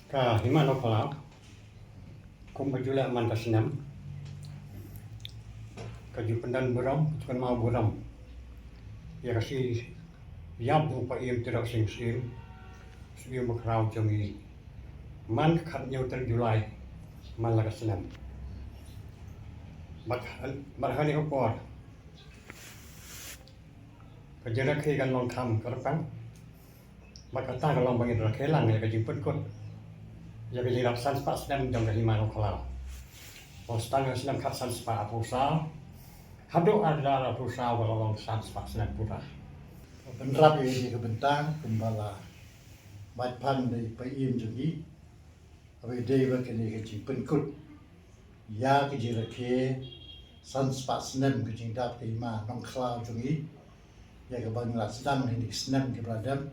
Ka hima no kalau kum bajula man kasinam kaju pendan buram kan mau buram ya kasi yam bu pa im tidak sing sing sebelum makrau jami man khat nyau ter Julai man la kasinam marhani opor kajara ke kan long tham karpang maka ta long bangin rakelang ya kajing penkot ya kajing rapsan spa sedam jong kahima no kalau Ostang sedang kapsan spa pusau Hado ada pusau kalau long san spa sedang pura Penrap ini kebentang kembala mat pan dari paim jadi abe dewa kini kecil penkut ya kecil rake san spa senem kecil dap kahima nong klau jadi ya kebang lah sedang ini senem keberadam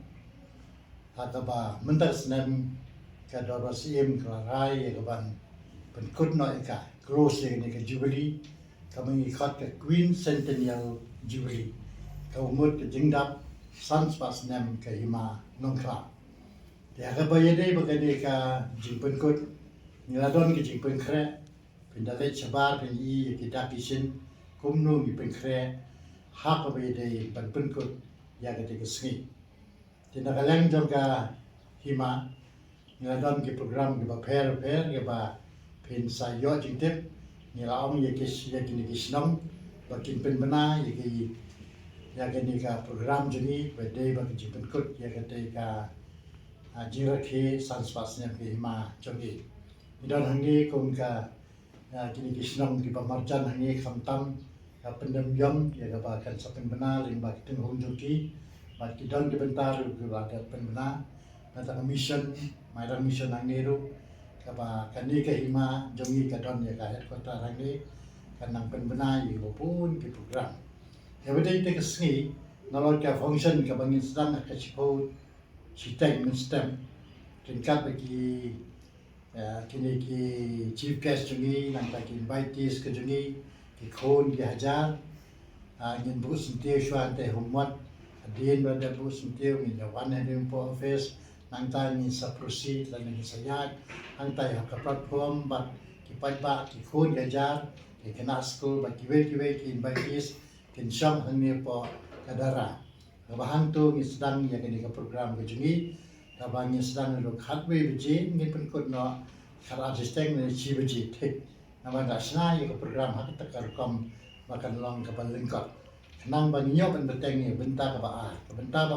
atau mentar senem kadar sim kelarai ya kebang penkut no eka cross yang ini ke Jubilee kami ikut ke Queen Centennial Jubilee kau mut ke jingdap sans pas nem ke hima nongkla dia ke bayade bagade ka jing penkut niladon ke jing penkre pindalet sabar pen i kita kisin kumnu mi penkre hak bayade pan penkut ya ke te sengi tina kaleng jong ka hima niladon ke program ke ba per ke ba pen sayo jing tip nilaom ya kini kisnong bakin pen bena ya kini ka program jeni bede bagi jipen kut ya kete ka jirakhe sanspasnya ke hima jogi idan hangi kum ka kini kisnong di pamarjan hangi khamtam ka pendem yom ya ka bakan sapen bena ling bagi teng hunjuki bagi dan dibentar ke bagi pen bena nata mission mairang mission hangi ru kaba kani ke hima jongi ka don ya ka headquarter hangi kanang pen bena yi pun ke program ya bede te kesngi nalot ka function ka bangin sedang ka chipo chiteng stem tingkat bagi kini ki chief guest jongi nang bagi invitees ke jongi ki khon ki hajar ngin bu sintiu shwan te humot adin bada bu sintiu ngin wan hedin po office nang tay ngin sa proceed lan ngin sayat ang tay ka platform bat ki pagba ki khon ki hajar ki kana school ba ki invitees kin syam hangi po kadara kabahan tu ngi sedang ya kini ke program ke jungi kabang ngi sedang lo khatwe beji ngi penkut no khat asisten ni chi beji thik nama dasna ya ke program hak takar kom makan long ke lingkot kenang bang nyo ben beteng ni benta ba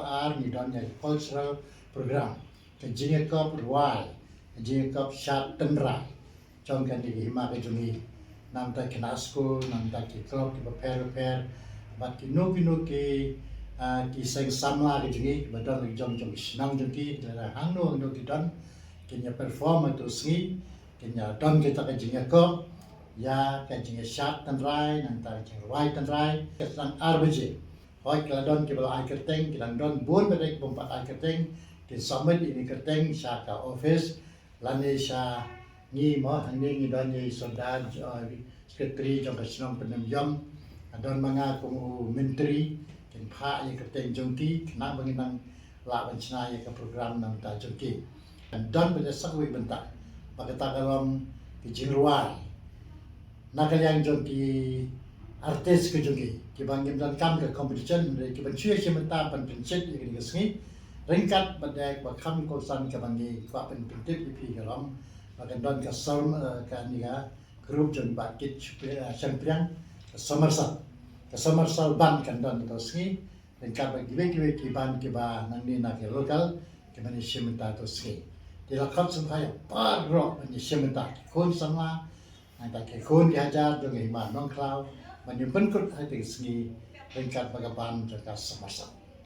ar ni don ya cultural program ke jinge kop ruai jinge kop shat tenra chong kan di hima ke jungi nam ta kina school nam ta ki club ki prepare bat ki no ki seng samla ki jingi badon ki jong sinang jungi dara hangno no ki don kinya perform to sgi kinya don kita ka jinga ko ya ka jinga shat tan rai nang ta jing rai tan rai kesang arbaje hoi ka don ki bala kerteng ki don bon bedek bompat kerteng ki summit ini kerteng sha ka office lani sha ni mo hangni ni don ni sodan sekretari jong ka sinong penem yom adon mga kumu menteri kin pha ye kerteng jongki kena banginang la bancina ye ka program nam ta jongki dan pada sakwi bentak bagata kalom ki jingruai nakalyang jongki artis ke jongki ki bangim dan kam ke competition ki ban chue che menta pan princet ye ki sengi ringkat badek ba kham ko san ka bangi kwa pen pintit pi kalom bagan don ka som ka ni ga group jong bakit champion Somersal ban kan don to ski dan ka ba gibe ki ban ki ba nang ni na ke local ki mani shimta to ski de la khot sum phaya par ro mani shimta khon sama nang ta ke khon ki hajar do ngi ma nong klau mani pen kut ha te ski dan ka ba ban to ka Somersal